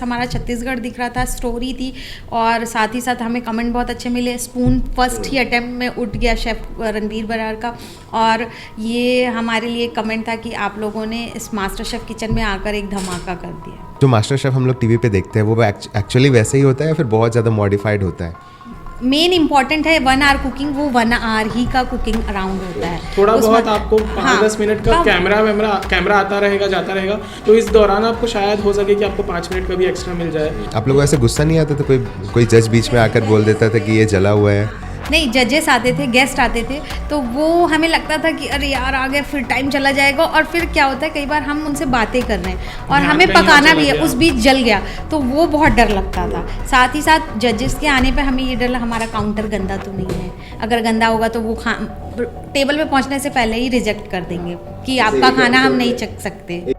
हमारा छत्तीसगढ़ दिख रहा था, स्टोरी थी और साथ ही साथ हमें कमेंट बहुत अच्छे मिले। स्पून फर्स्ट ही अटेम्प्ट में उठ गया शेफ़ रणबीर बरार का, और ये हमारे लिए कमेंट था कि आप लोगों ने इस मास्टर शेफ़ किचन में आकर एक धमाका कर दिया। जो मास्टर शेफ़ हम लोग टीवी पे देखते हैं वो एक्चुअली वैसे ही होता है या फिर बहुत ज़्यादा मॉडिफाइड होता है? मेन इंपॉर्टेंट है 1 आवर कुकिंग, वो 1 आवर ही का कुकिंग अराउंड होता है। थोड़ा बहुत आपको 5-10 मिनट का कैमरा आता रहेगा जाता रहेगा, तो इस दौरान आपको शायद हो सके कि आपको 5 मिनट का भी एक्स्ट्रा मिल जाए। आप लोगों को ऐसे गुस्सा नहीं आता था कोई जज बीच में आकर बोल देता था कि ये जला हुआ है? नहीं, जजेस आते थे, गेस्ट आते थे, तो वो हमें लगता था कि अरे यार आ गए, फिर टाइम चला जाएगा। और फिर क्या होता है, कई बार हम उनसे बातें कर रहे हैं और हमें पकाना भी है, उस बीच जल गया तो वो बहुत डर लगता था। साथ ही साथ जजेस के आने पे हमें ये डर हमारा काउंटर गंदा तो नहीं है, अगर गंदा होगा तो वो टेबल पे पहुंचने से पहले ही रिजेक्ट कर देंगे कि आपका खाना हम नहीं चख सकते।